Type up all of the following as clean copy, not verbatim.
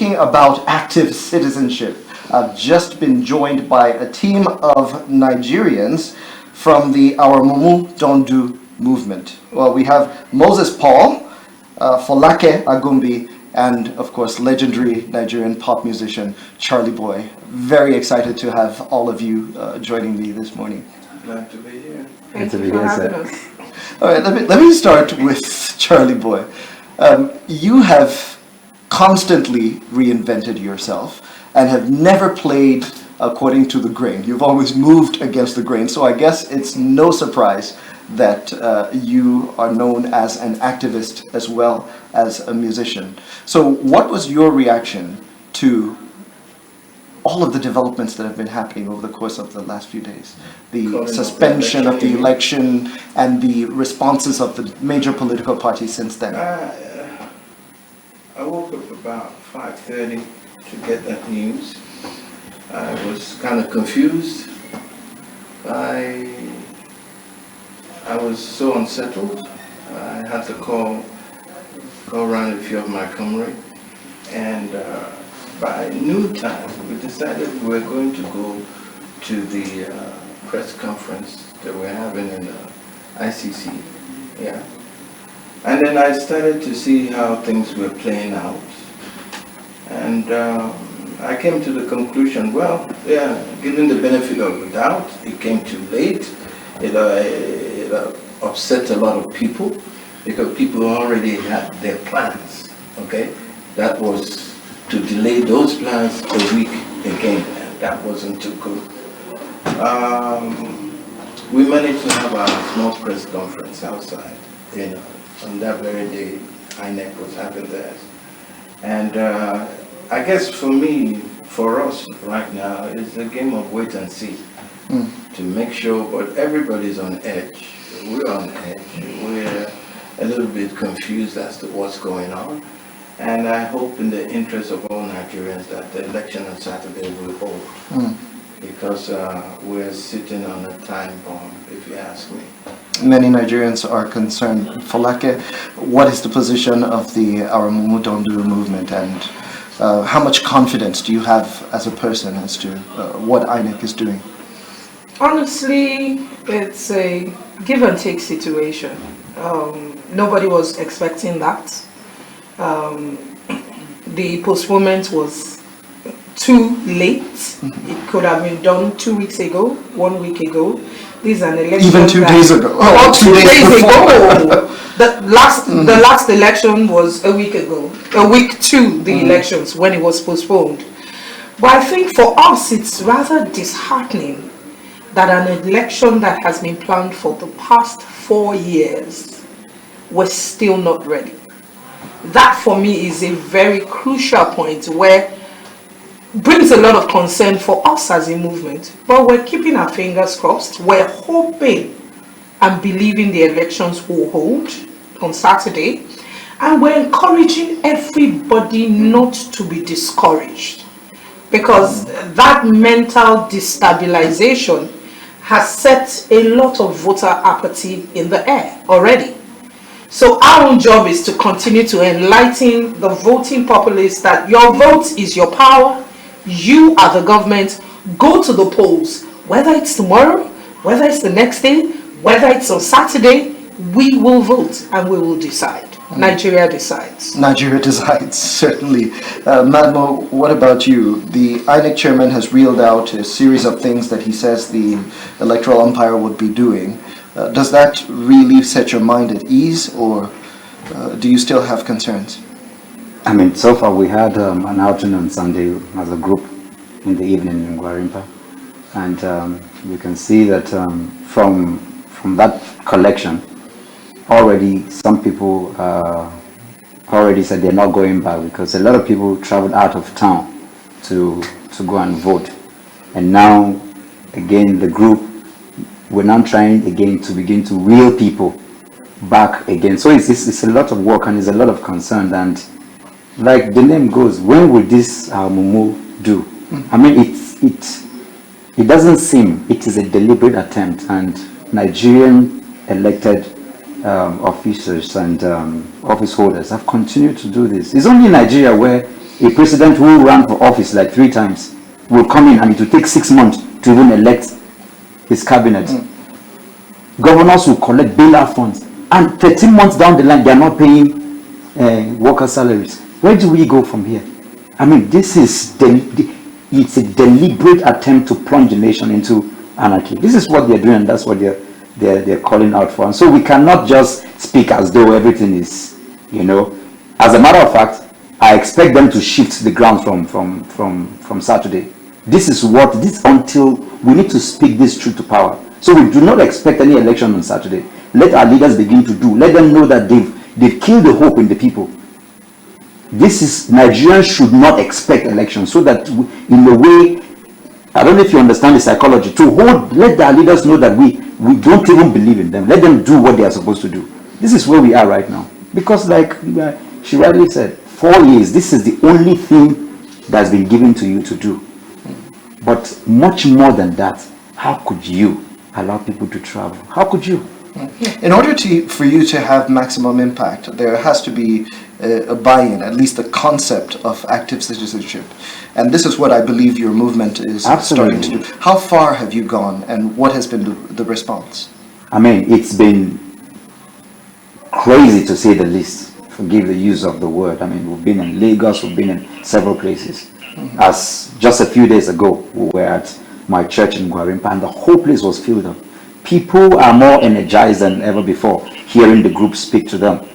speaking about active citizenship, I've just been joined by a team of Nigerians from the Our Mumu Don Do Movement. Well, we have Moses Paul, Folake Agumbi, and of course legendary Nigerian pop musician Charlyboy. Very excited to have all of you joining me this morning. Glad to be here. Thank you for having us. All right, let me start with Charlyboy. You have constantly reinvented yourself and have never played according to the grain. You've always moved against the grain. So I guess it's no surprise that you are known as an activist as well as a musician. So what was your reaction to all of the developments that have been happening over the course of the last few days? The suspension of the election and the responses of the major political parties since then. I woke up about 5:30 to get that news. I was kind of confused. I was so unsettled. I had to call around a few of my comrades, and by noontime we decided we were going to go to the press conference that we're having in ICC. Yeah. And then I started to see how things were playing out. And I came to the conclusion, well, yeah, given the benefit of the doubt, it came too late. It upset a lot of people because people already had their plans, okay? That was to delay those plans a week again, and that wasn't too good. We managed to have a small press conference outside, you know. On that very day, INEC was having theirs. And I guess for me, for us right now, it's a game of wait and see to make sure, but everybody's on edge. We're on edge. We're a little bit confused as to what's going on. And I hope in the interest of all Nigerians that the election on Saturday will hold. Because we're sitting on a time bomb, if you ask me. Many Nigerians are concerned. Folake, what is the position of the Our Mumu Don Do Movement, and how much confidence do you have as a person as to what INEC is doing? Honestly, it's a give and take situation. Nobody was expecting that. The postponement was too late. It could have been done 2 weeks ago, 1 week ago. This is an election. Even 2 days ago. Oh, 2 days ago. The last election was a week ago. A week to the elections when it was postponed. But I think for us it's rather disheartening that an election that has been planned for the past 4 years was still not ready. That for me is a very crucial point where brings a lot of concern for us as a movement, but we're keeping our fingers crossed. We're hoping and believing the elections will hold on Saturday, and we're encouraging everybody not to be discouraged, because that mental destabilization has set a lot of voter apathy in the air already. So our own job is to continue to enlighten the voting populace that your vote is your power. You are the government. Go to the polls, whether it's tomorrow, whether it's the next day, whether it's on Saturday, we will vote and we will decide. Nigeria decides. Nigeria decides, certainly. Madmo, what about you? The INEC chairman has reeled out a series of things that he says the electoral umpire would be doing. Does that really set your mind at ease, or do you still have concerns? I mean, so far we had an outing on Sunday as a group in the evening in Gwarimpa, and you can see that from that collection, already some people already said they're not going back, because a lot of people traveled out of town to go and vote, and now again the group, we're now trying again to begin to reel people back again. So it's a lot of work and it's a lot of concern, and like the name goes, when will this Mumu do? I mean, it doesn't seem it is a deliberate attempt, and Nigerian elected officers and office holders have continued to do this. It's only in Nigeria where A president who ran for office like 3 times will come in and it will take 6 months to even elect his cabinet. Governors will collect bailout funds, and 13 months down the line, they are not paying worker salaries. Where do we go from here? I mean, this is it's a deliberate attempt to plunge the nation into anarchy. This is what they're doing, and that's what they're calling out for. And so we cannot just speak as though everything is, As a matter of fact, I expect them to shift the ground from Saturday. This is until we need to speak this truth to power. So we do not expect any election on Saturday. Let our leaders begin to do. Let them know that they've killed the hope in the people. Nigerians should not expect elections, so that in a way, I don't know if you understand the psychology, let our leaders know that we don't even believe in them. Let them do what they are supposed to do. This is where we are right now. Because like she rightly said, 4 years, this is the only thing that's been given to you to do. But much more than that, how could you allow people to travel? How could you? In order for you to have maximum impact, there has to be a buy-in, at least the concept of active citizenship. And this is what I believe your movement is starting to do. How far have you gone, and what has been the response? I mean, it's been crazy to say the least. Forgive the use of the word. I mean, we've been in Lagos, we've been in several places. As just a few days ago, we were at my church in Gwarimpa, and the whole place was filled up. People are more energized than ever before, hearing the group speak to them,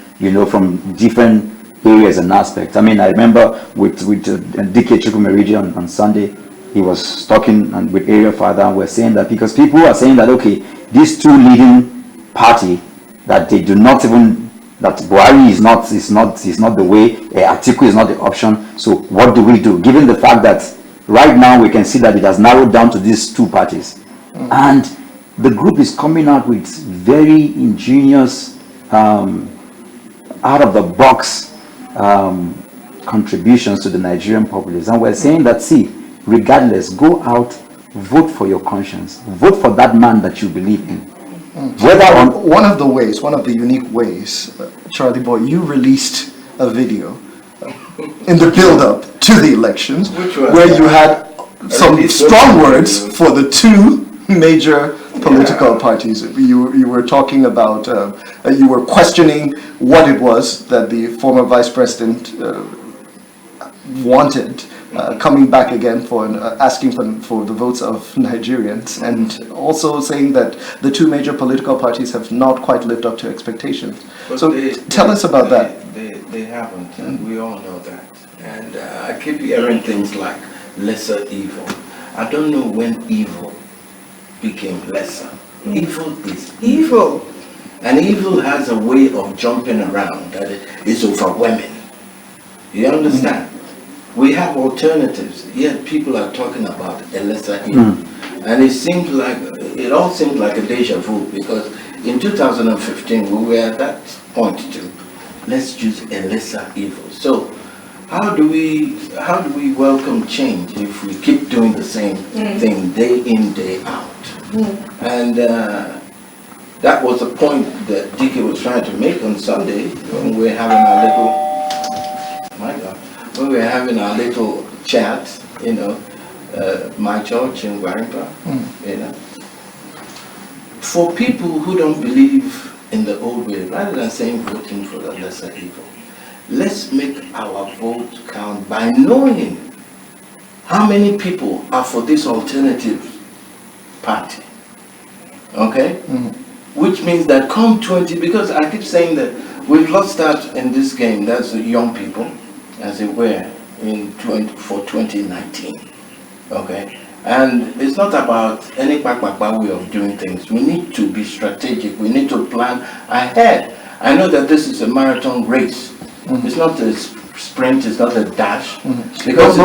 from different areas and aspects. I mean, I remember with DK Chukwumerigi on Sunday, he was talking with Areafada, and we're saying that because people are saying that, okay, these two leading party, that they do not even, that Buhari is not the way, Atiku is not the option. So what do we do? Given the fact that right now we can see that it has narrowed down to these two parties. And the group is coming out with very ingenious, out-of-the-box contributions to the Nigerian populace. And we're saying that, see, regardless, go out, vote for your conscience. Vote for that man that you believe in. One of the unique ways, Charlyboy, you released a video in the build-up to the elections where you had some strong words for the two major political parties. You were talking about, you were questioning what it was that the former vice president wanted, coming back again for asking for the votes of Nigerians, and also saying that the two major political parties have not quite lived up to expectations. But so tell us about that. They haven't, and we all know that. And I keep hearing things like lesser evil. I don't know when evil became lesser. Evil is evil. And evil has a way of jumping around that is overwhelming. You understand? We have alternatives, yet people are talking about a lesser evil. And it all seems like a deja vu, because in 2015 we were at that point too. Let's choose a lesser evil. So how do we welcome change if we keep doing the same thing day in, day out? And that was the point that DK was trying to make on Sunday when we were having our little chat, my church in Gwarimpa, For people who don't believe in the old way, rather than saying voting for the lesser evil, let's make our vote count by knowing how many people are for this alternative party. Okay? Which means that come 20, because I keep saying that we've lost out in this game, that's the young people, as it were, for 2019. Okay? And it's not about any way of doing things. We need to be strategic. We need to plan ahead. I know that this is a marathon race. It's not a sprint, it's not a dash. Because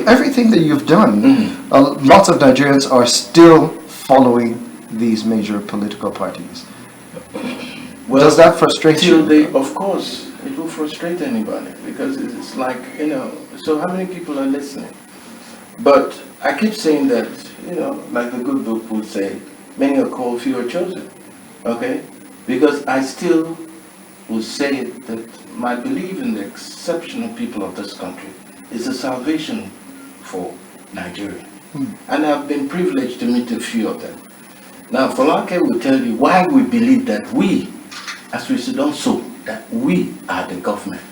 everything that you've done, lots of Nigerians are still following these major political parties. Well, does that frustrate you? Of course, it will frustrate anybody, because it's like, so how many people are listening? But I keep saying that, like the good book would say, many are called, few are chosen. Okay? Because I still will say that my belief in the exceptional people of this country is a salvation for Nigeria. And I've been privileged to meet a few of them. Now, Folake will tell you why we believe that we, as we sit on so, that we are the government.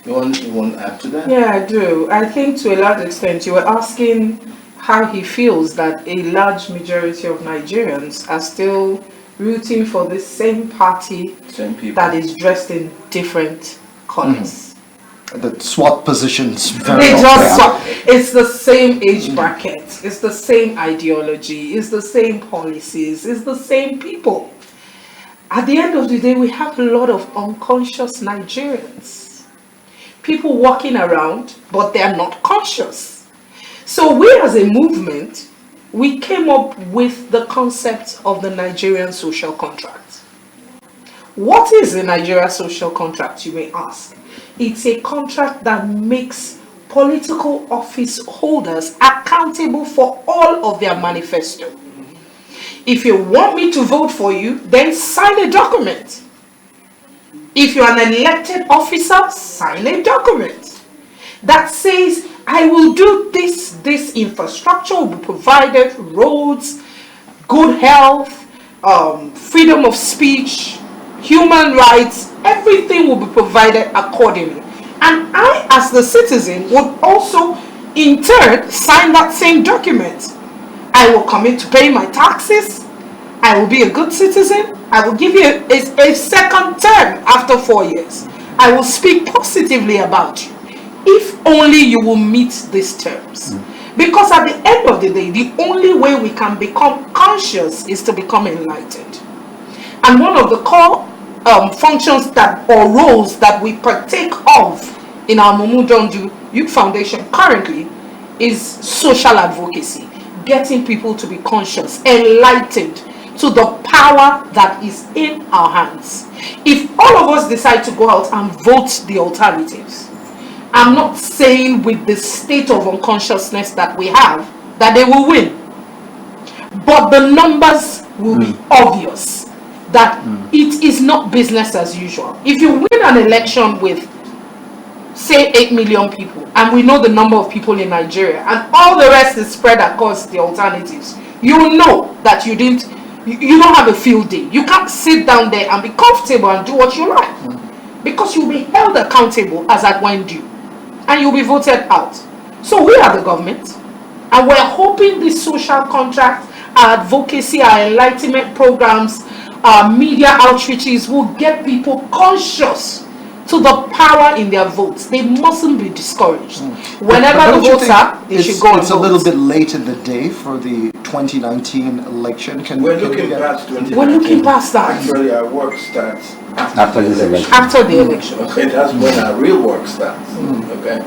You want to add to that? Yeah, I do. I think to a large extent you were asking how he feels that a large majority of Nigerians are still rooting for the same party Same people. that is dressed in different colors. The SWAT positions very They often. just swap. It's the same age bracket, it's the same ideology, it's the same policies, it's the same people. At the end of the day, we have a lot of unconscious Nigerians. People walking around, but they are not conscious. So we as a movement, we came up with the concept of the Nigerian Social Contract. What is the Nigerian Social Contract, you may ask? It's a contract that makes political office holders accountable for all of their manifesto. If you want me to vote for you, then sign a document. If you're an elected officer, sign a document that says, I will do this infrastructure will be provided, roads, good health, freedom of speech, human rights, everything will be provided accordingly. And I, as the citizen, would also, in turn, sign that same document. I will commit to pay my taxes. I will be a good citizen. I will give you a second term after 4 years. I will speak positively about you, if only you will meet these terms. Because at the end of the day, the only way we can become conscious is to become enlightened. And one of the core functions that or roles that we partake of in our Mumu Don Do Youth Foundation currently is social advocacy, getting people to be conscious, enlightened to the power that is in our hands. If all of us decide to go out and vote the alternatives, I'm not saying with the state of unconsciousness that we have that they will win, but the numbers will be obvious that it is not business as usual. If you win an election with, say, 8 million people, and we know the number of people in Nigeria, and all the rest is spread across the alternatives, you will know that you don't have a field day. You can't sit down there and be comfortable and do what you like, because you'll be held accountable as at when due, and you'll be voted out. So we are the government, and we're hoping this social contract, our advocacy, our enlightenment programs, our media outreaches will get people conscious to the power in their votes. They mustn't be discouraged. Whenever the votes are, they should go and It's a little bit late in the day for the 2019 election. We're looking past 2019. We're looking past that. Actually, our work starts After this election. After the election. Okay, that's when our real work starts. Okay,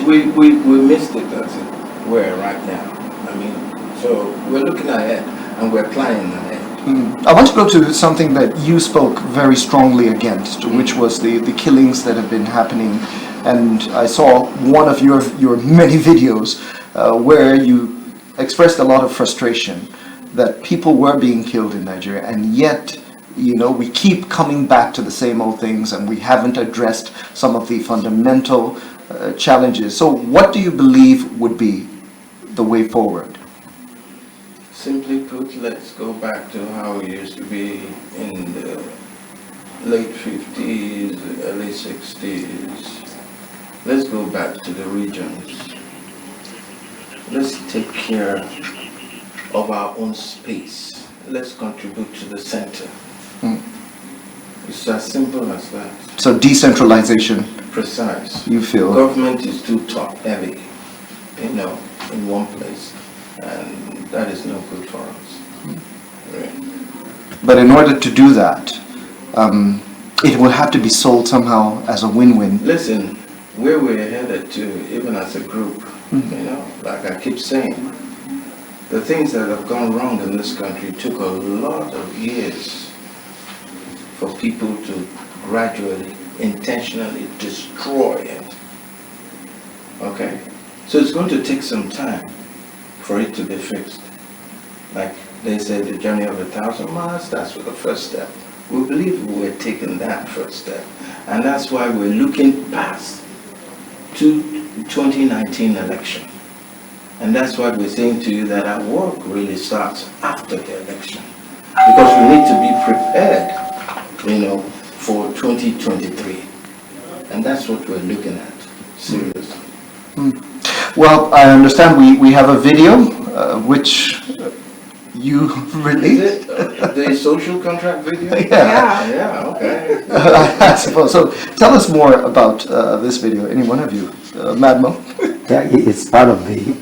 we missed it as it were right now. I mean, so we're looking ahead and we're planning ahead. I want to go to something that you spoke very strongly against, which was the killings that have been happening. And I saw one of your many videos where you expressed a lot of frustration that people were being killed in Nigeria, and yet, you know, we keep coming back to the same old things and we haven't addressed some of the fundamental challenges. So what do you believe would be the way forward? Simply put, let's go back to how it used to be in the late 50s, early 60s. Let's go back to the regions. Let's take care of our own space. Let's contribute to the center. It's as simple as that. So decentralization, Precise. you feel? Government is too top heavy, you know, in one place. And that is no good for us. Right. But in order to do that, it will have to be sold somehow as a win-win. Listen, where we're headed to, even as a group, you know, like I keep saying, the things that have gone wrong in this country took a lot of years for people to gradually, intentionally destroy it. Okay? So it's going to take some time for it to be fixed. Like they say, the journey of 1,000 miles starts with the first step. We believe we're taking that first step. And that's why we're looking past 2019 election. And that's what we're saying to you, that our work really starts after the election. Because we need to be prepared, for 2023. And that's what we're looking at, seriously. Well, I understand we have a video which you released. Is it the social contract video? Yeah. Yeah, okay. I suppose. So tell us more about this video, any one of you. Madmo? Yeah, it's part of the,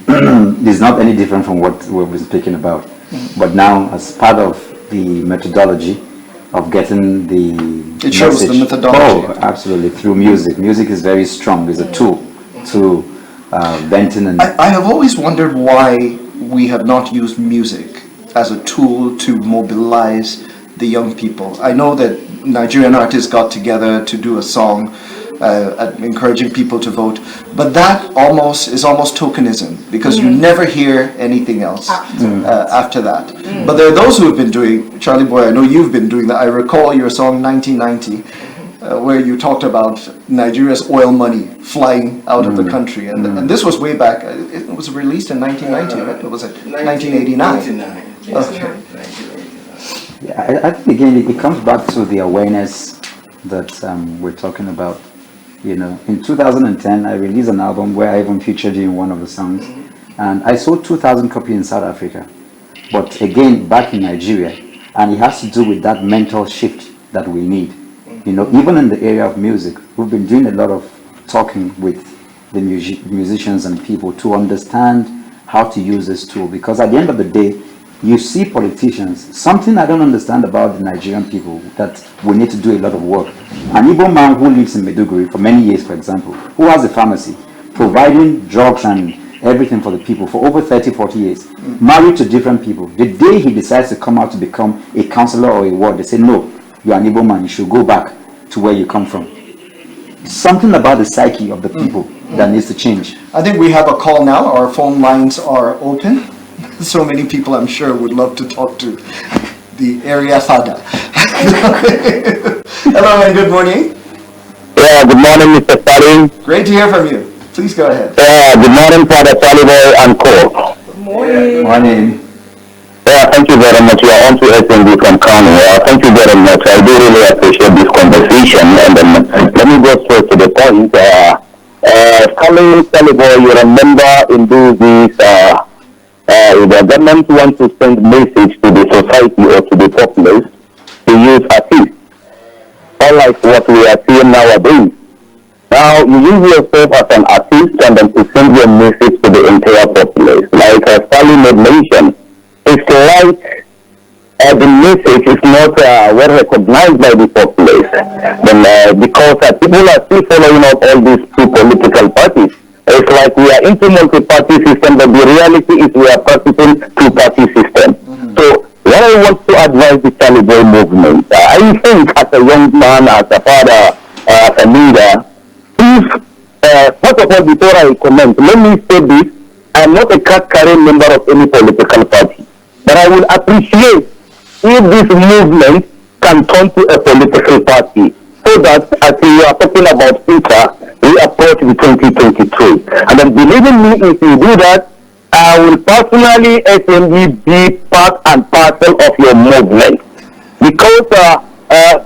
it's not any different from what we've been speaking about. But now, as part of the methodology of getting the It shows the methodology. Oh, absolutely, through music. Music is very strong. It's a tool to venting and... I have always wondered why we have not used music as a tool to mobilize the young people. I know that Nigerian artists got together to do a song encouraging people to vote, but that is almost tokenism, because you never hear anything else after that. But there are those who have been doing, Charlyboy, I know you've been doing that. I recall your song 1990, where you talked about Nigeria's oil money flying out of the country, and this was way back. It was released in 1990, right? It was 1989. 1989. Okay. 1989. Yeah, I think again it comes back to the awareness that we're talking about. In 2010 I released an album where I even featured you in one of the songs, and I sold 2,000 copies in South Africa, but again back in Nigeria, and it has to do with that mental shift that we need. Even in the area of music, we've been doing a lot of talking with the musicians and people to understand how to use this tool, because at the end of the day, you see politicians, something I don't understand about the Nigerian people, that we need to do a lot of work. An Igbo man who lives in Maiduguri for many years, for example, who has a pharmacy, providing drugs and everything for the people for over 30, 40 years, married to different people. The day he decides to come out to become a councillor or a ward, they say, no, you're an Igbo man, you should go back to where you come from. Something about the psyche of the people that needs to change. I think we have a call now. Our phone lines are open. So many people, I'm sure, would love to talk to the Areafada. Hello and good morning. Yeah, good morning, Mr. Stalin. Great to hear from you. Please go ahead. Good morning, Father Charlyboy and co. Good morning. Morning. Thank you very much. You are on to SMB from Kano. Thank you very much. I do really appreciate this conversation. And let me go straight to the point. Charlyboy, you remember in those days, the government wants to send message to the society or to the populace to use artists, unlike what we are seeing nowadays. Now, you use yourself as an artist and then to send your message to the entire populace. Like Stalin had mentioned, it's like the message is not well recognized by the populace. Then, because people are still following up all these two political parties. It's like we are into multi-party system, but the reality is we are practicing two-party system. So what I want to advise the Charlyboy movement, I think as a young man, as a father, as a leader, if, first of all, before I comment, let me say this, I'm not a card-carrying member of any political party, but I will appreciate if this movement can turn to a political party, so that as we are talking about future, we approach the 2023. And then believe in me, if you do that, I will personally SMB be part and parcel of your movement. Because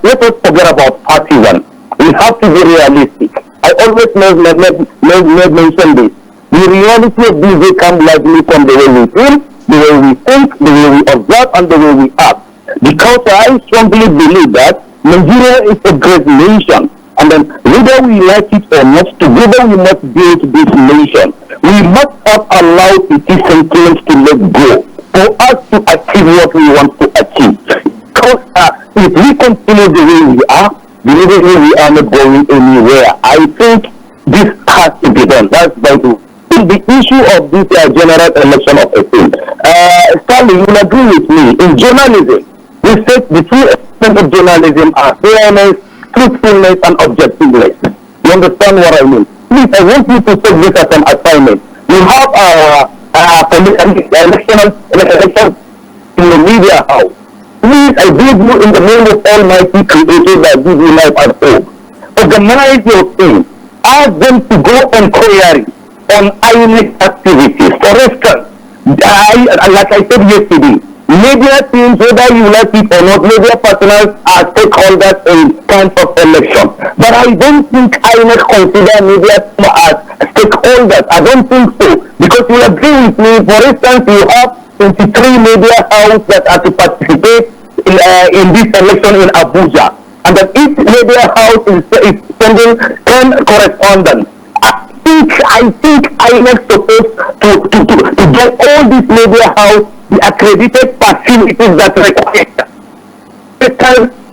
let us forget about party one. We have to be realistic. I always mention this. The reality of this will come largely from the way we feel, the way we think, the way we observe, and the way we act. Because I strongly believe that Nigeria is a great nation. And then whether we like it or not, together we must build this nation. We must not allow petty sentiments to let go for us to achieve what we want to achieve. Because if we continue the way we are, believe me, we are not going anywhere. I think this has to be done. That's vital. The issue of this general election of a thing. Stanley, you will agree with me. In journalism, we said the two extent of journalism are fairness, truthfulness, and objectiveness. You understand what I mean? Please, I want you to take this as an assignment. We have election in the media house. Please, I beg you in the name of Almighty Creator that gives you life and hope. Organize your thing. ask them to go inquiry on INEC activities. For instance, like I said yesterday, media teams, whether you like it or not, media personnel are stakeholders in times of election. But I don't think INEC consider media as stakeholders. I don't think so. Because you agree with me, for instance, you have 23 media houses that are to participate in this election in Abuja. And that each media house is sending 10 correspondents. I think INEC supposed to get all these media house the accredited facilities that required.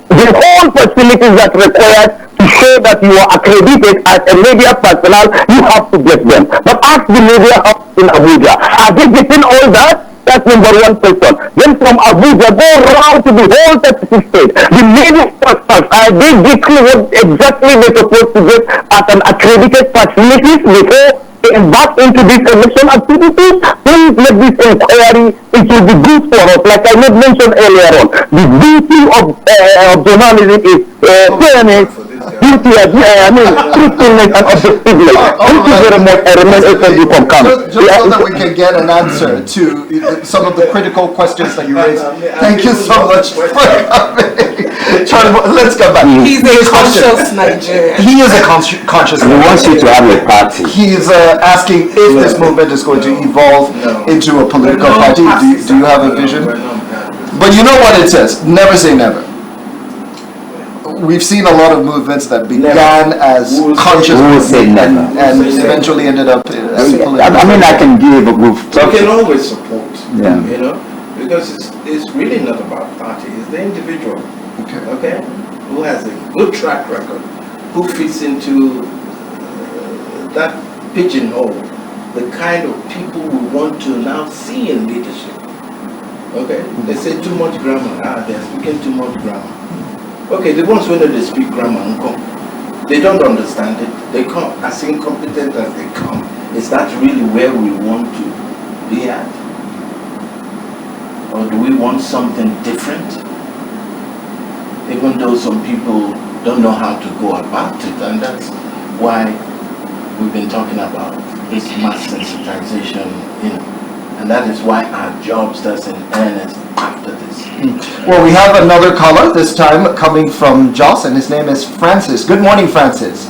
The whole facilities that required to show that you are accredited as a media personnel, you have to get them. But ask the media house in Abuja, are they getting all that? That's number one question. Then from Abuja, go around to the whole 36 state. The media personnel, are they getting what exactly they're supposed to get as an accredited facilities before they embark into this election activities? Please make this inquiry. It will be good for us. Like I mentioned earlier on, the duty of journalism is fairness, duty of, truthfulness and objectiveness. Thank you very much. I remain open from camp. Just so that we can get an answer to some of the critical questions that you raised. Thank you so much for coming. Charlie, let's go back. He's a conscious Nigerian. He is a conscious He wants you to have a party. He is asking if this movement is going to evolve into a political party. Do you have a vision? But you know what it says, never say never. We've seen a lot of movements that began as conscious movements and eventually ended up as political. I can give a group. You can always support, Yeah. because it's really not about party, it's the individual, okay, who has a good track record, who fits into that pigeonhole, the kind of people we want to now see in leadership. Okay, they say too much grammar. They're speaking too much grammar. Okay, the ones who know they speak grammar, they don't understand it. They come as incompetent as they come. Is that really where we want to be at? Or do we want something different? Even though some people don't know how to go about it, and that's why we've been talking about this mass sensitization, and that is why our job starts in earnest after this. Well, we have another caller, this time coming from Jos, and his name is Francis. Good morning, Francis.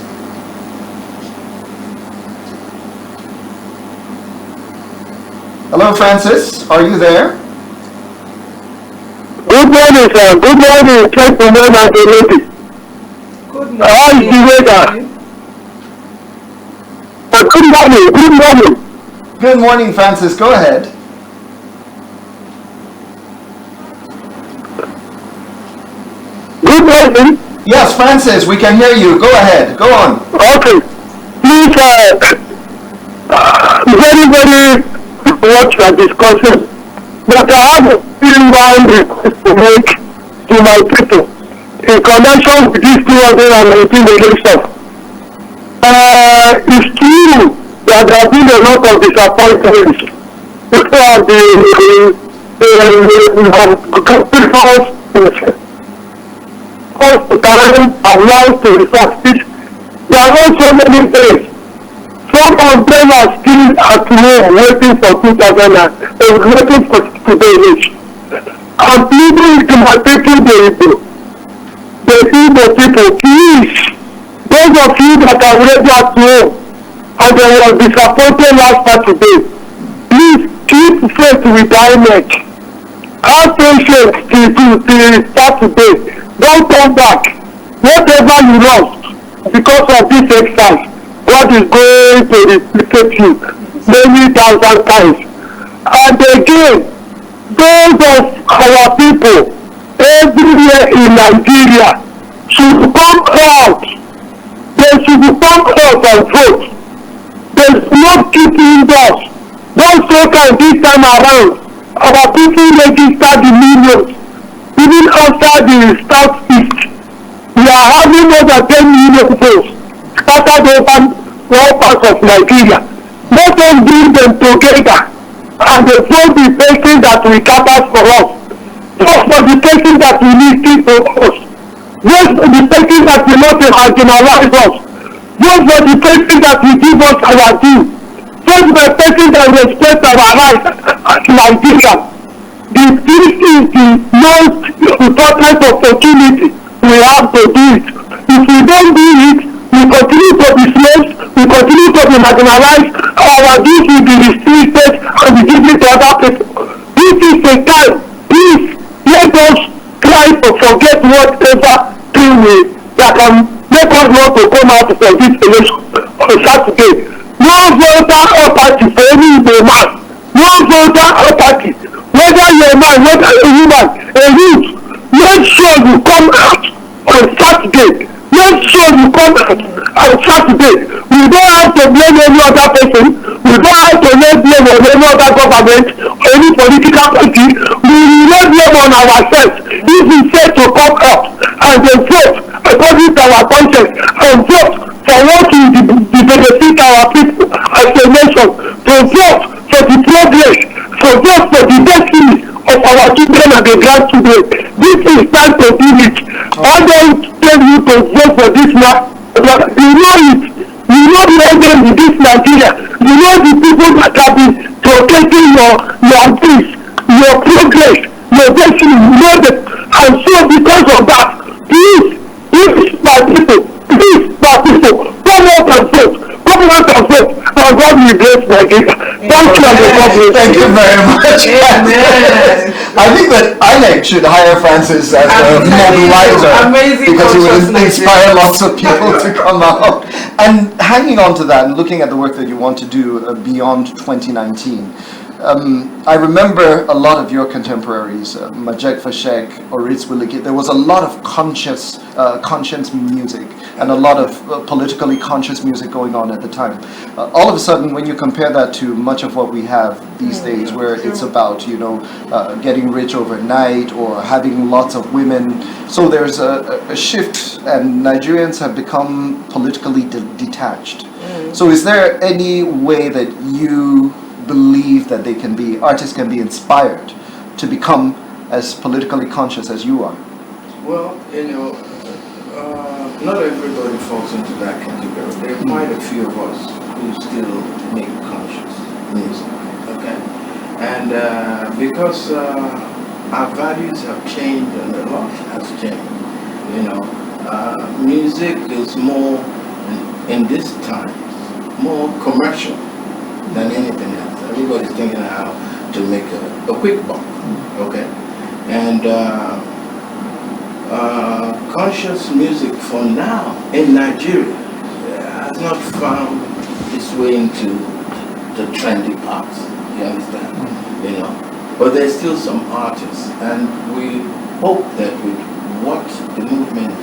Hello, Francis. Are you there? Good morning, sir. Good morning, gentlemen and ladies. Good morning. How is the weather? Good morning. Good morning. Good morning, Francis. Go ahead. Good morning. Yes, Francis, we can hear you. Go ahead. Go on. Okay. Please, very what you are discussing. But I have a feeling request to make to my people in connection with this 2019 election. It's true that there have been a lot of disappointments. People have time allowed to resuscitate. There are not so many things. Some of them are still at home waiting for 2000 and waiting for today. And people in my people, they see the people, please, those of you that are already at home and they were disappointed last Saturday, please keep faith with INEC. Have patience till Saturday. Don't come back. Whatever you lost because of this exercise, God is going to replicate you many thousand times. And again, those of our people everywhere in Nigeria should come out. They should come out and vote. There's no keeping us. Don't so kind this time around. Our people registered the millions. Even after the Southeast, we are having more than 10 million votes scattered over all parts of Nigeria. Let us bring them together and they vote the person that will cater for us. Vote for the person that will listen to us. Vote for the person that will not marginalize us. Vote for the person that will give us our due. Vote for the person that respects our rights as Nigerians. This is the most important opportunity we have to do it. If we don't do it, we continue to be slaves, we continue to be marginalized, our dues will be restricted and be given to other people. This is a time, please, let us try to forget whatever thing that can make us want to come out from this election on Saturday. No voter or party for any man. No voter or party. Whether you're a man, whether you're a woman, a youth, make sure you come out on Saturday. Make sure you come out on Saturday. We don't have to blame any other person. We don't have to blame on any other government or any political party. We will not blame on ourselves. If we say to come out and then vote according to our conscience and vote for what will benefit our people as a nation, to vote for the progress, to vote for the destiny of our children and the grandchildren. This is time to do it. I don't tell you to vote for this man. You know it. You know the organ in this Nigeria. You know the people that have been protecting your peace, your progress, your destiny. You know them. And so because of that, please, my people, come out and vote. Come out and vote. And God will bless Nigeria. Thank you, and God bless. Thank you very much. I think that INEC should hire Francis as a mobilizer, because he would inspire lots of people to come out. And hanging on to that and looking at the work that you want to do beyond 2019, I remember a lot of your contemporaries, Majek Fashek, Oritz Wiliki. There was a lot of conscience music and a lot of politically conscious music going on at the time. All of a sudden, when you compare that to much of what we have these days, where it's about, getting rich overnight or having lots of women, so there's a shift, and Nigerians have become politically detached. So is there any way that you believe that artists can be inspired to become as politically conscious as you are? Well, not everybody falls into that category. There are quite a few of us who still make conscious music, okay? And because our values have changed and a lot has changed, music is more, in this time, more commercial than anything else. Everybody's thinking how to make a quick buck, okay? And conscious music for now in Nigeria has not found its way into the trendy parts, you understand? But there's still some artists, and we hope that with what the movement,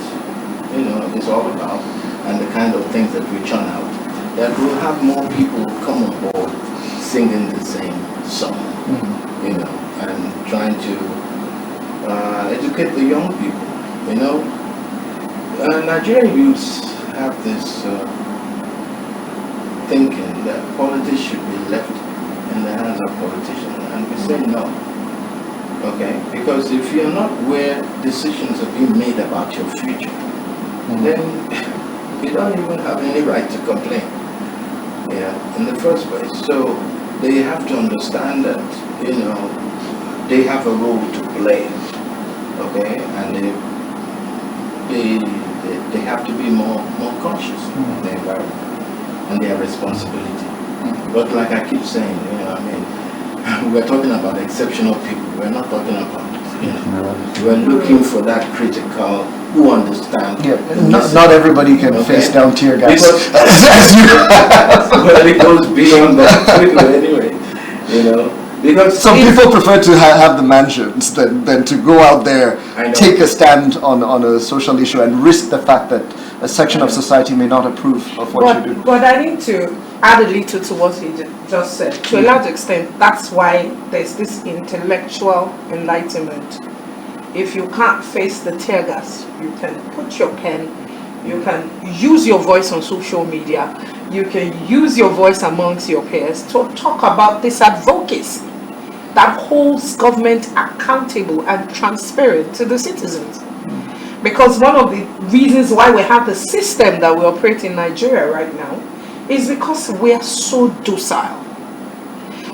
is all about, and the kind of things that we churn out, that we'll have more people come on board singing the same song, and trying to educate the young people. Nigerian youths have this thinking that politics should be left in the hands of politicians, and we say no. Okay? Because if you're not where decisions are being made about your future, then you don't even have any right to complain. In the first place. So they have to understand that, they have a role to play, okay, and they have to be more conscious of their environment and their responsibility. But like I keep saying, we're talking about exceptional people. We're not talking about, we're looking for that critical who understand. Not everybody can face down tear gas. Well, it goes beyond that anyway, Because some people prefer to have the mansions than to go out there, take a stand on a social issue and risk the fact that a section of society may not approve of what you do. But I need to add a little to what he just said. To a large extent, that's why there's this intellectual enlightenment. If you can't face the tear gas, you can put your pen, you can use your voice on social media, you can use your voice amongst your peers to talk about this advocacy that holds government accountable and transparent to the citizens. Because one of the reasons why we have the system that we operate in Nigeria right now is because we are so docile.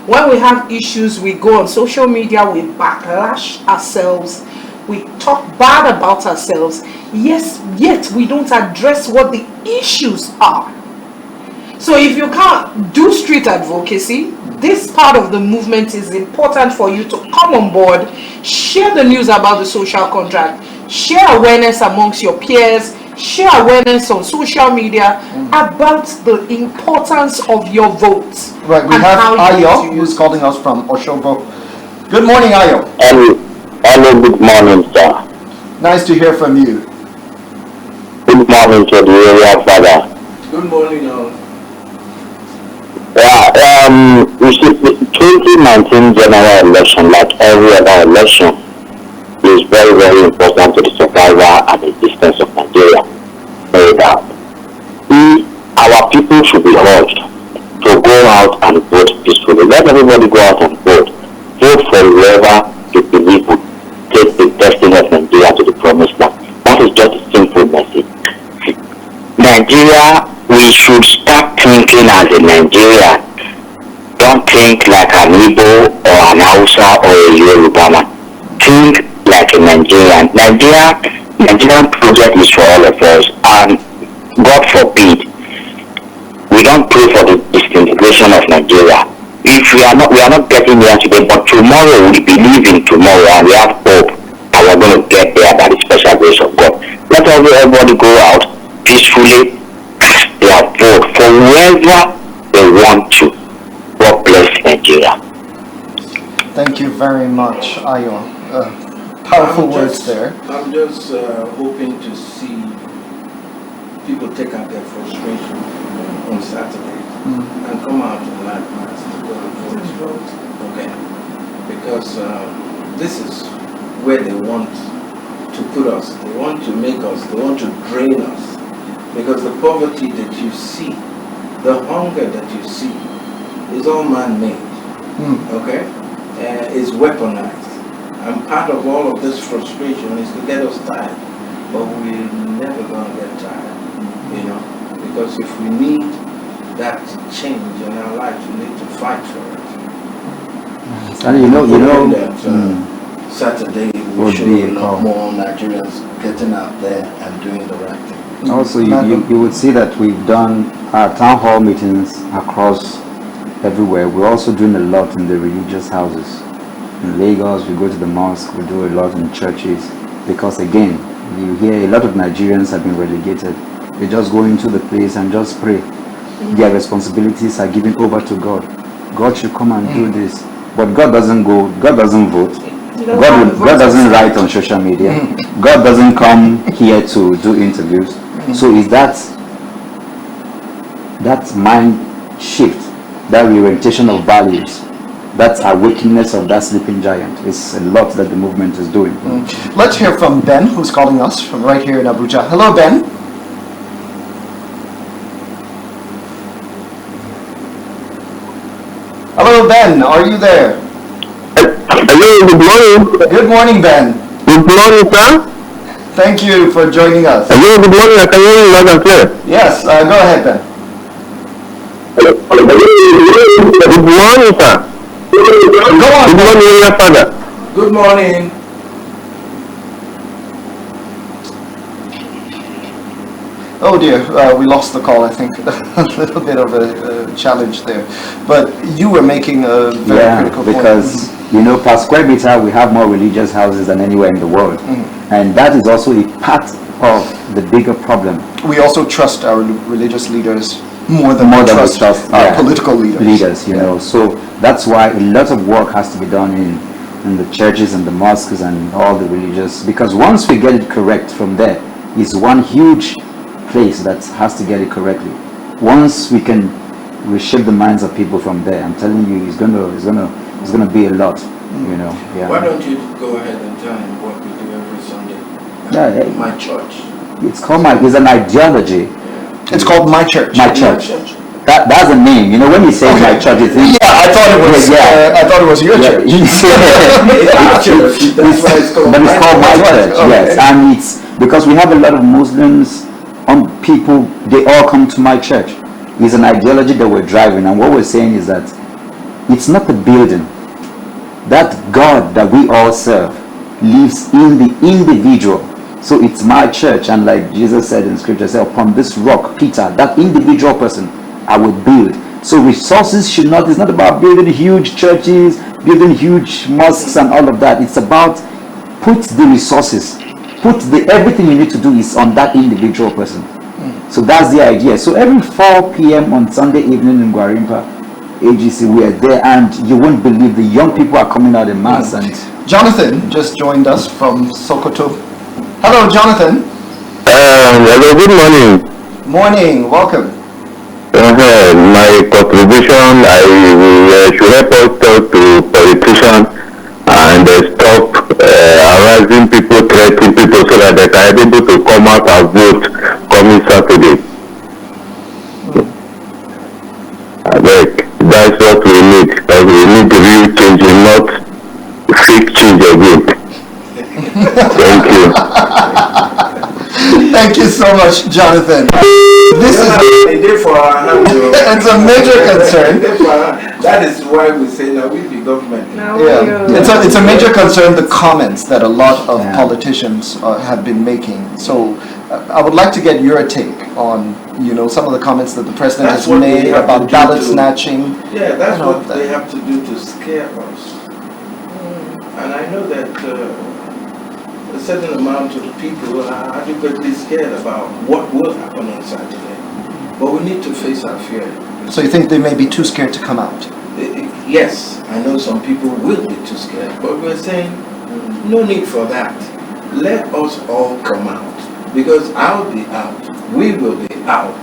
When we have issues, we go on social media, we backlash ourselves, we talk bad about ourselves, yes, yet we don't address what the issues are. So if you can't do street advocacy, this part of the movement is important for you to come on board, share the news about the social contract, share awareness amongst your peers, share awareness on social media about the importance of your vote. Right, we have Ayo, who's calling us from Oshobo. Good morning, Ayo. Hello, good morning, sir. Nice to hear from you. Good morning to the Areafada. Good morning, all. Yeah, you see, the 2019 general election, like every other election, is very, very important to the survival and existence of Nigeria. No doubt. Our people should be urged to go out and vote peacefully. Let everybody go out and vote. Vote for whoever you believe would take the destiny of Nigeria to the promised land. That is just a simple message. Nigeria, we should start thinking as a Nigerian. Don't think like an Igbo or an Hausa or a Yoruba man. Think like a Nigerian. Nigerian project is for all of us, and God forbid we don't pray for the disintegration of Nigeria. If we are not getting there today, but tomorrow we believe in tomorrow and we have hope and we're going to get there by the special grace of God. Let everybody go out peacefully, cast their vote for whoever they want to. God bless Nigeria. Thank you very much, Ayo. Powerful words there. I'm just hoping to see people take out their frustration on Saturday and come out in live mass to go and vote. Okay? Because this is where they want to put us. They want to make us, they want to drain us. Because the poverty that you see, the hunger that you see, is all man-made. Okay? It's weaponized. And part of all of this frustration is to get us tired. But we're never going to get tired, you know? Because if we need that change in our lives, we need to fight for it. And you know, that Saturday we should a lot more Nigerians getting out there and doing the right thing. Also, you would see that we've done our town hall meetings across everywhere. We're also doing a lot in the religious houses. In Lagos, we go to the mosque, we do a lot in churches. Because again, you hear a lot of Nigerians have been relegated. They just go into the place and just pray. Their responsibilities are given over to God. God should come and do this. But God doesn't go, God doesn't vote. God doesn't write on social media. God doesn't come here to do interviews. So is that mind shift, that reorientation of values, that awakeness of that sleeping giant is a lot that the movement is doing. Let's hear from Ben, who's calling us from right here in Abuja. Hello, Ben. Hello, Ben. Are you there? Hello, good morning. Good morning, Ben. Good morning, sir. Thank you for joining us. Hello, good morning. I can hear you loud and clear. Yes, go ahead, Ben. Good morning, sir. Go on. Good morning, Areafada. Good morning. Oh dear, we lost the call, I think. A little bit of a challenge there. But you were making a very critical point. Because, you know, per square meter, we have more religious houses than anywhere in the world. And that is also a part of the bigger problem. We also trust our religious leaders more than we trust our political leaders. You know, so that's why a lot of work has to be done in the churches and the mosques and all the religious, because once we get it correct from there, is one huge place that has to get it correctly. Once we can reshape the minds of people from there, I'm telling you, it's gonna be a lot. You know. Yeah. Why don't you go ahead and tell him what we do every Sunday? My church. It's called it's an ideology. It's called My Church. My Church. That's a name. You know, when you say My Church, it's I thought it was. I thought it was your church. It's our church. That's why it's called. But it's called My Church. Okay. Yes, and Because we have a lot of Muslims, people, they all come to my church. It's an ideology that we're driving, and what we're saying is that it's not the building. That God that we all serve lives in the individual. So it's my church, and like Jesus said in scripture, say, upon this rock, Peter, that individual person, I will build. So resources should not, it's not about building huge churches, building huge mosques and all of that. It's about put the resources, everything you need to do is on that individual person. So that's the idea. So every 4 p.m. on Sunday evening in Gwarimpa, AGC, we are there, and you won't believe the young people are coming out in mass. And Jonathan just joined us from Sokoto. Hello, Jonathan. Hello, good morning. Morning, welcome. My contribution, I should help us talk to politicians and stop harassing people, threatening people so that they can be able to come out and vote coming Saturday. I beg, that's what we need. Because we need the real change, not fake change again. Thank you. Thank you so much, Jonathan. This is it's a major concern. That is why we say now we be government. Yeah, it's a major concern, the comments that a lot of politicians have been making. So I would like to get your take on, some of the comments that the president has made about ballot snatching. Yeah, that's what they have to do to scare us. And I know that a certain amount of people are adequately scared about what will happen on Saturday. But we need to face our fear. So you think they may be too scared to come out? Yes, I know some people will be too scared, but we're saying no need for that. Let us all come out, because I'll be out, we will be out.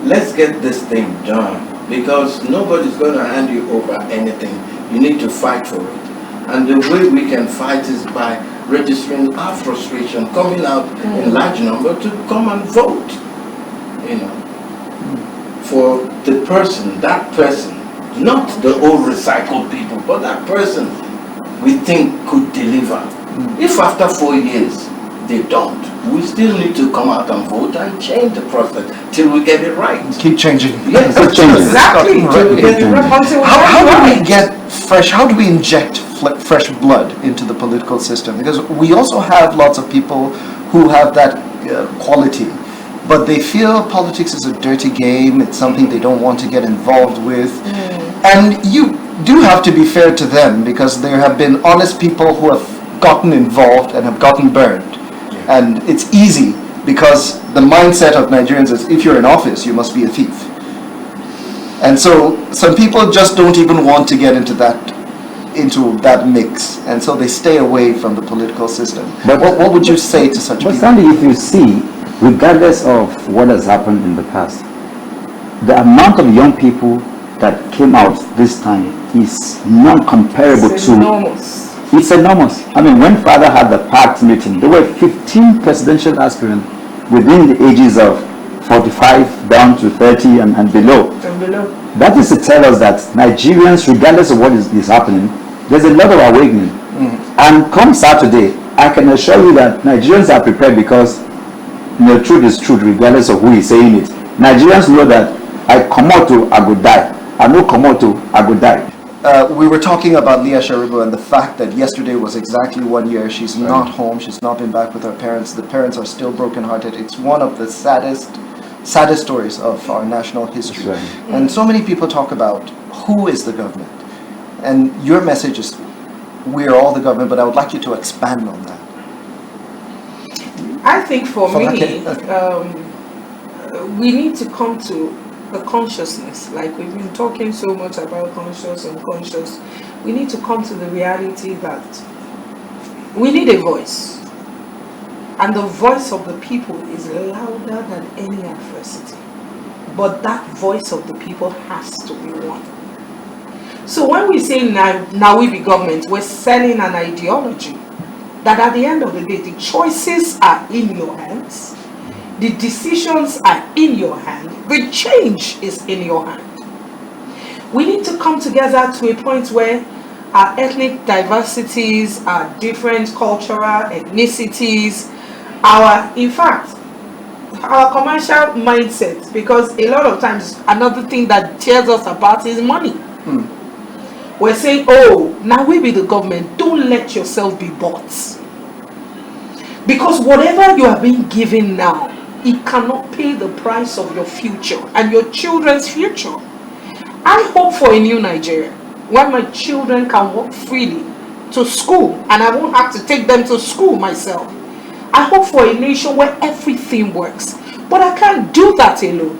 Let's get this thing done, because nobody's going to hand you over anything. You need to fight for it. And the way we can fight is by registering our frustration, coming out in large number to come and vote. For the person, that person, not the old recycled people, but that person we think could deliver. If after 4 years they don't, we still need to come out and vote and change the process till we get it right. Keep changing. Yes, Exactly. Till we get it right. How do we get fresh, how do we inject fresh blood into the political system? Because we also have lots of people who have that quality, but they feel politics is a dirty game, it's something they don't want to get involved with. And you do have to be fair to them, because there have been honest people who have gotten involved and have gotten burned. And it's easy, because the mindset of Nigerians is if you're in office, you must be a thief. And so some people just don't even want to get into that mix, and so they stay away from the political system. But what would you say to such people? But Sandy, if you see, regardless of what has happened in the past, the amount of young people that came out this time is non-comparable It's to... enormous. It's enormous. I mean, when Father had the PACT meeting, there were 15 presidential aspirants within the ages of 45 down to 30 and below. That is to tell us that Nigerians, regardless of what is happening, there's a lot of awakening. And come Saturday, I can assure you that Nigerians are prepared, because the truth is truth, regardless of who is saying it. Nigerians know that I come out to, I go die. I no come out to, I go die. We were talking about Leah Charlyboy and the fact that yesterday was exactly 1 year. She's not home. She's not been back with her parents. The parents are still brokenhearted. It's one of the saddest stories of our national history. Right. And so many people talk about who is the government. And your message is, we're all the government, but I would like you to expand on that. I think for me, Okay. we need to come to a consciousness. Like we've been talking so much about conscious and unconscious. We need to come to the reality that we need a voice. And the voice of the people is louder than any adversity. But that voice of the people has to be one. So when we say now we be government, we're selling an ideology that at the end of the day, the choices are in your hands, the decisions are in your hand, the change is in your hand. We need to come together to a point where our ethnic diversities, our different cultural ethnicities, in fact, our commercial mindset, because a lot of times another thing that tears us apart is money. We're saying, oh, now we be the government, don't let yourself be bought. Because whatever you are being given now, it cannot pay the price of your future and your children's future. I hope for a new Nigeria where my children can walk freely to school and I won't have to take them to school myself. I hope for a nation where everything works. But I can't do that alone.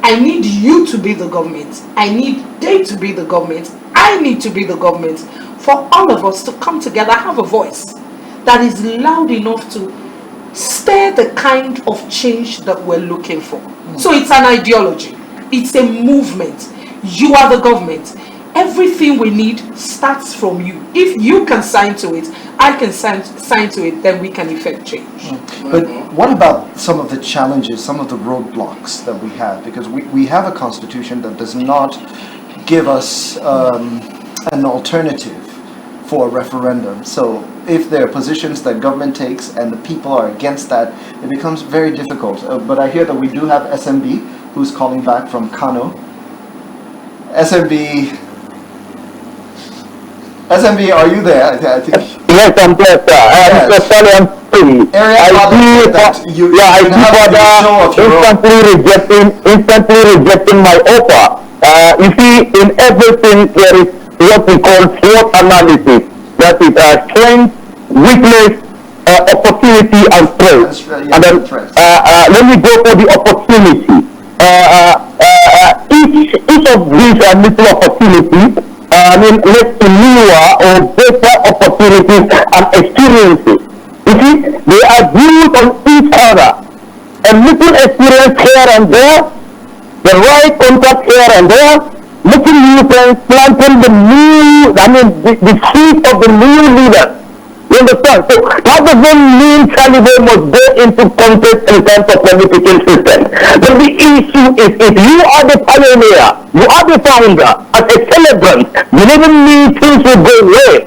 I need you to be the government. I need they to be the government. I need to be the government. For all of us to come together, have a voice that is loud enough to stir the kind of change that we're looking for. So it's an ideology. It's a movement. You are the government. Everything we need starts from you. If you can sign to it, I can sign to it, then we can effect change. But what about some of the challenges, some of the roadblocks that we have? Because we have a constitution that does not give us an alternative for a referendum. So if there are positions that government takes and the people are against that, it becomes very difficult. But I hear that we do have SMB who's calling back from Kano. SMB, are you there? I think. Yes, I'm there, sir. Yes. Mr. Sally, I'm free. Areafada, instantly rejecting my offer. You see, in everything there is what we call SWOT analysis. That is strength, weakness, opportunity, and threat. And then let me go for the opportunity. Each of these little opportunities. Led to newer or better opportunities and experiences. You see, they are built on each other. A little experience here and there, the right contact here and there, making new friends, planting the seed of the new leader. You understand? So that doesn't mean Charlyboy must go into contest in terms of political system. But the issue is if you are the pioneer, you are the founder, as a celebrant, believing me things will go well.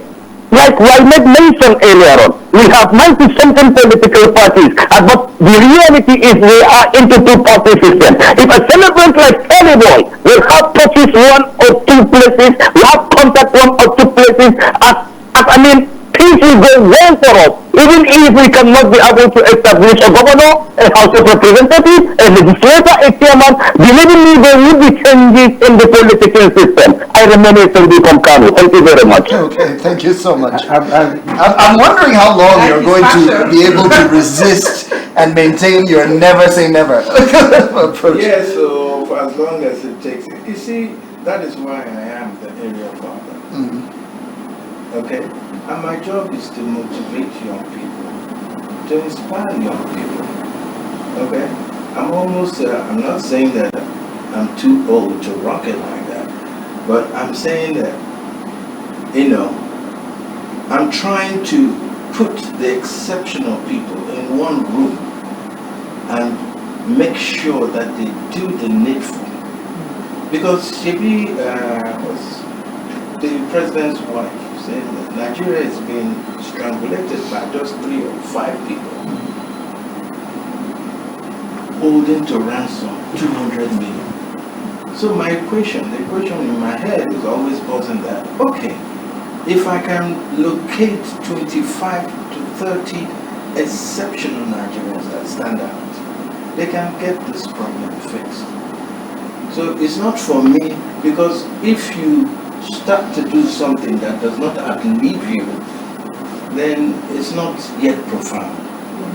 Like I made mention earlier on, we have 90-something political parties, but the reality is we are into two-party system. If a celebrant like Charlyboy will have touches one or two places, we have contact one or two places, things will go well for us, even if we cannot be able to establish a governor, a House of Representatives, a legislator, a chairman. Believe me, there will be changes in the political system. I remain a Sunday from Kano. Thank you very much. Okay, thank you so much. I'm wondering how long you're going to be able to resist and maintain your never say never approach. Yeah, so for as long as it takes. You see, that is why I am the Areafada. Okay? And my job is to motivate young people, to inspire young people. Okay? I'm not saying that I'm too old to rock it like that, but I'm saying that, I'm trying to put the exceptional people in one room and make sure that they do the needful. Because Shebi was the president's wife, saying that Nigeria is being strangulated by just 3 or 5 people holding to ransom 200 million. So the question in my head is always posing that, okay, if I can locate 25 to 30 exceptional Nigerians that stand out, they can get this problem fixed. So it's not for me, because if you start to do something that does not outlive you, then it's not yet profound.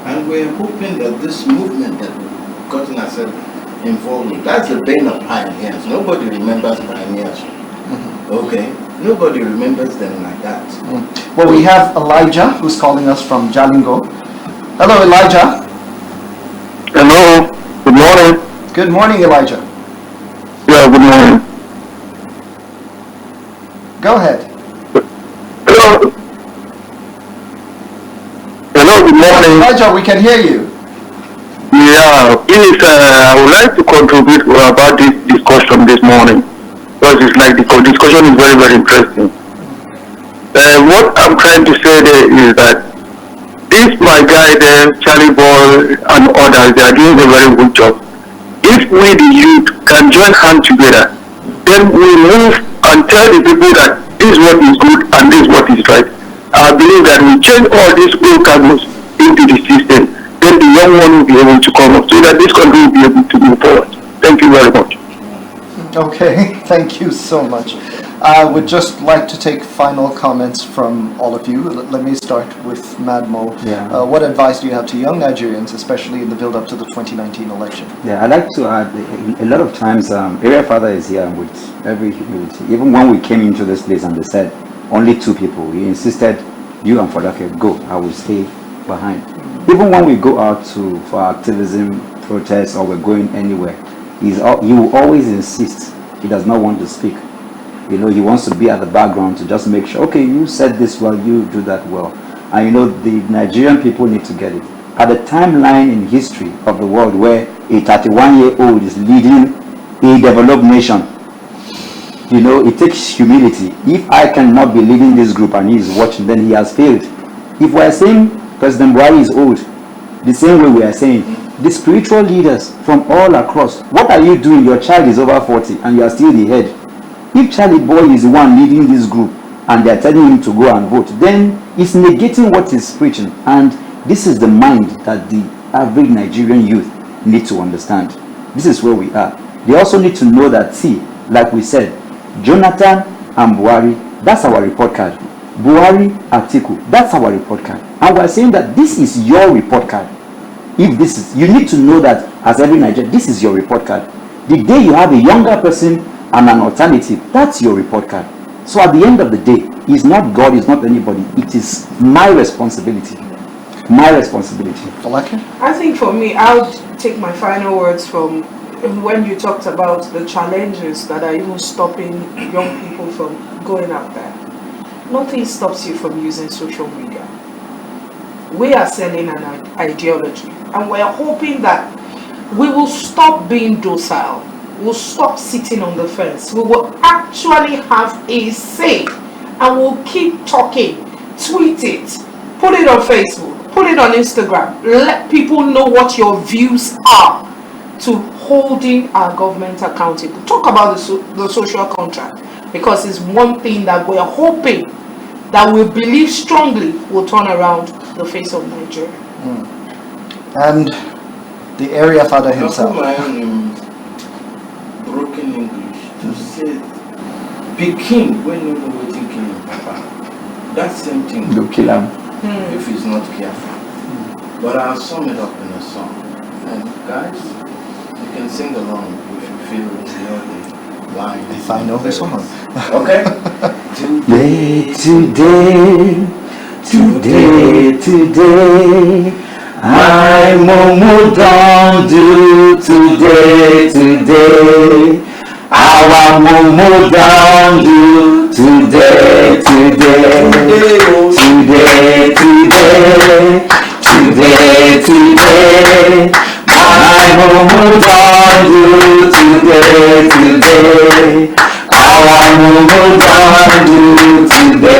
And we're hoping that this movement that we've gotten ourselves involved in, that's the bane of pioneers. Nobody remembers pioneers. Okay? Nobody remembers them like that. Well, we have Elijah who's calling us from Jalingo. Hello, Elijah. Hello. Good morning. Good morning, Elijah. Yeah, good morning. Go ahead. Hello. Hello, good morning. Elijah, we can hear you. Yeah, please, I would like to contribute about this discussion this morning, because it's like the discussion is very, very interesting. What I'm trying to say there is that this my guy there, Charlyboy and others, they are doing a very good job. If we the youth can join hands together, then we move and tell the people that this is what is good and this is what is right. I believe that we change all these old cargoes into the system, then the young one will be able to come up so that this country will be able to move forward. Thank you very much. Okay, thank you so much. I would just like to take final comments from all of you. Let me start with Madmo. Yeah. What advice do you have to young Nigerians, especially in the build-up to the 2019 election? Yeah, I'd like to add, a lot of times, Areafada is here with every humility. Even when we came into this place and they said, only 2 people, he insisted, you and Fadake, go, I will stay behind. Even when we go out for activism, protests, or we're going anywhere, he will always insist he does not want to speak. You know, he wants to be at the background to just make sure, okay, you said this well, you do that well. And you know, the Nigerian people need to get it. At the timeline in history of the world where a 31-year-old is leading a developed nation, you know, it takes humility. If I cannot be leading this group and he is watching, then he has failed. If we are saying President Buhari is old, the same way we are saying, the spiritual leaders from all across, what are you doing? Your child is over 40 and you are still the head. If Charlyboy is the one leading this group and they are telling him to go and vote, then it's negating what he's preaching. And this is the mind that the average Nigerian youth need to understand. This is where we are. They also need to know that, see, like we said, Jonathan and Buhari, that's our report card. Buhari, Atiku, that's our report card. And we're saying that this is your report card. If this is, you need to know that as every Nigerian, this is your report card. The day you have a younger person and an alternative, that's your report card. So at the end of the day, it's not God, it's not anybody. It is my responsibility. My responsibility. Falake? I think for me, I'll take my final words from when you talked about the challenges that are even stopping young people from going out there. Nothing stops you from using social media. We are selling an ideology, and we're hoping that we will stop being docile. We'll stop sitting on the fence. We will actually have a say, and we'll keep talking, tweet it, put it on Facebook, put it on Instagram. Let people know what your views are to holding our government accountable. Talk about the social contract, because it's one thing that we're hoping that we believe strongly will turn around the face of Nigeria. And the Areafada himself. Broken English to say Peking when you know what kill him, Papa. That same thing You kill him. if he's not careful. But I'll sum it up in a song. And guys, you can sing along if you feel you know the line. If I know the song. Okay? Today, I'm Mumu Don Do today. Our Mumu Don Do today. My Mumu Don Do today. Our Mumu Don Do today.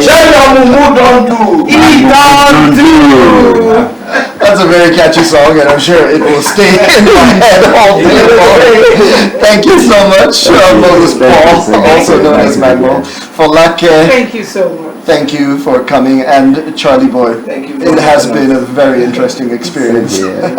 Share your Mumu Don Do! He don't do. That's a very catchy song, and I'm sure it will stay in my head all day long. Thank you so much, Moses Paul, also known as Madmo. Falake, Thank you so much. thank you for coming, and Charlyboy. Thank you It has very been a very interesting experience. Yeah.